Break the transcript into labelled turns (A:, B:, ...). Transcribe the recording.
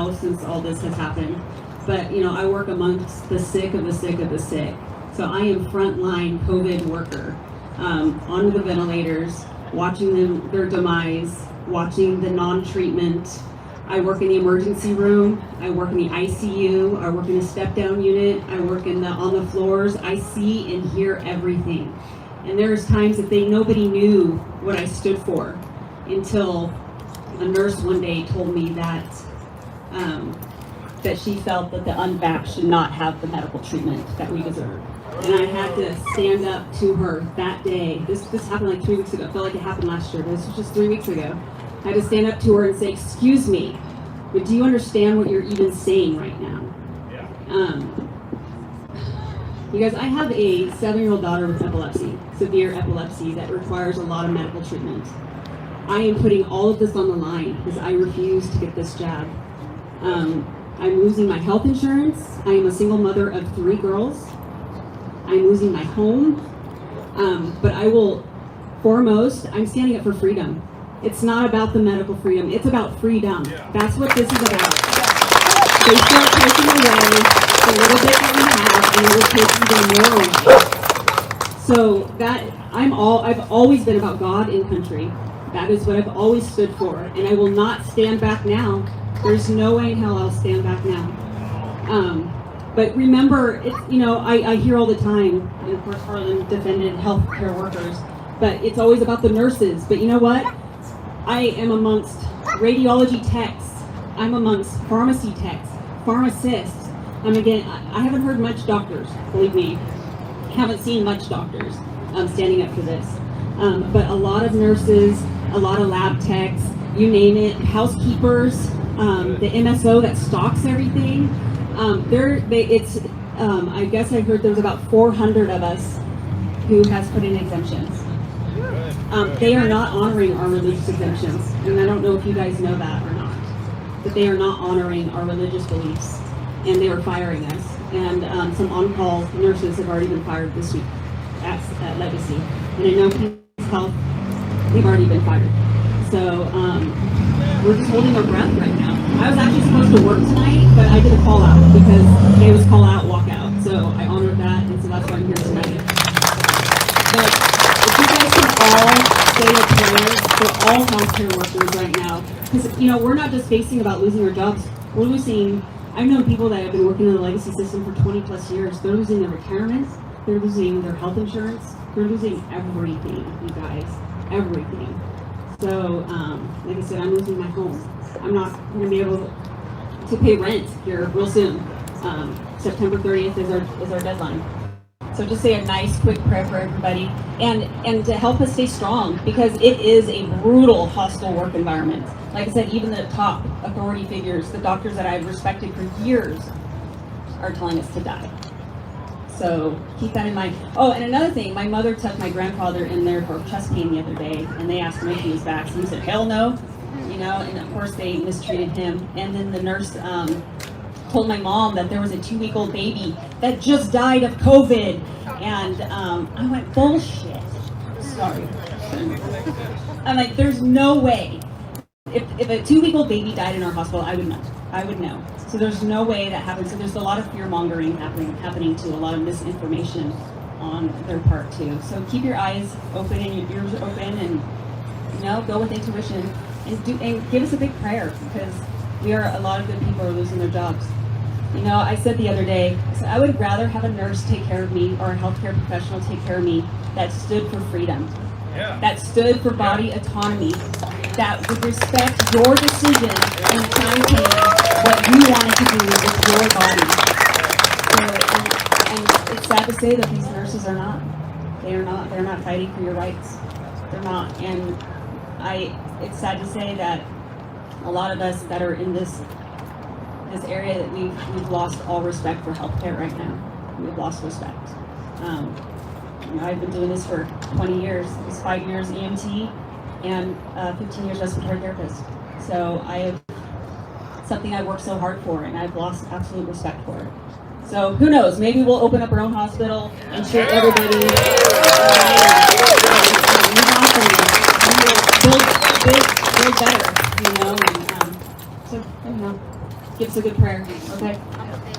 A: now since all this has happened. But, you know, I work amongst the sick of the sick of the sick. So I am frontline COVID worker, on the ventilators, watching their demise, watching the non-treatment. I work in the emergency room, I work in the ICU, I work in the step-down unit, I work on the floors. I see and hear everything. And there's times that nobody knew what I stood for until a nurse one day told me that she felt that the UnVaxed should not have the medical treatment that we deserve. And I had to stand up to her that day. This happened like 3 weeks ago. I felt like it happened last year, but this was just 3 weeks ago. I had to stand up to her and say, excuse me, but do you understand what you're even saying right now? Yeah. You guys, I have a 7-year-old daughter with epilepsy, severe epilepsy that requires a lot of medical treatment. I am putting all of this on the line because I refuse to get this jab. I'm losing my health insurance. I am a single mother of 3 girls. I'm losing my home. But I will, foremost, I'm standing up for freedom. It's not about the medical freedom. It's about freedom. Yeah. That's what this is about. They start taking away the little bit that we have, and it will take even more away. So I've always been about God and country. That is what I've always stood for, and I will not stand back now. There's no way in hell I'll stand back now. But remember, I hear all the time, and of course Harlan defended healthcare workers, but it's always about the nurses. But you know what? I am amongst radiology techs. I'm amongst pharmacy techs, pharmacists. I haven't heard much doctors, believe me. Haven't seen much doctors standing up for this. But a lot of nurses, a lot of lab techs, you name it, housekeepers, the MSO that stocks everything. I guess I heard there's about 400 of us who has put in exemptions. They are not honoring our religious exemptions, and I don't know if you guys know that or not, but they are not honoring our religious beliefs, and they are firing us. And some on-call nurses have already been fired this week at Legacy, and I know Peace Health, they've already been fired. So we're just holding our breath right now. I was actually supposed to work tonight, but I did a call out because today was call out, walk out. So I honored that, and so that's why I'm here tonight. But if you guys can all say a prayer for all healthcare workers right now, because we're not just facing about losing our jobs. We're losing. I've known people that have been working in the legacy system for 20 plus years. They're losing their retirements. They're losing their health insurance. They're losing everything, you guys, everything. So, like I said, I'm losing my home. I'm not going to be able to pay rent here real soon. September 30th is our deadline. So just say a nice, quick prayer for everybody, and to help us stay strong, because it is a brutal, hostile work environment. Like I said, even the top authority figures, the doctors that I've respected for years, are telling us to die. So keep that in mind. Oh, and another thing, my mother took my grandfather in there for chest pain the other day, and they asked him if he was vaxxed, and he said, hell no. And of course they mistreated him. And then the nurse told my mom that there was a 2-week-old baby that just died of COVID. And I went, bullshit. Sorry. I'm like, there's no way. If a 2-week-old baby died in our hospital, I would know. I would know. So there's no way that happens. So there's a lot of fear-mongering happening too, a lot of misinformation on their part too. So keep your eyes open and your ears open, and go with intuition, and give us a big prayer, because a lot of good people are losing their jobs. I said the other day, I would rather have a nurse take care of me, or a healthcare professional take care of me, that stood for freedom, that stood for body autonomy, that would respect your decision and timetable what you wanted to do with your body. So, and it's sad to say that these nurses are not. They're not fighting for your rights. They're not. And it's sad to say that a lot of us that are in this area, that we've lost all respect for healthcare right now. We've lost respect. I've been doing this for 20 years. It's 5 years EMT and 15 years respiratory therapist. So something I worked so hard for, and I've lost absolute respect for it. So who knows? Maybe we'll open up our own hospital and treat everybody. Move on from this. Build better, And so Give us a good prayer, okay?
B: Okay.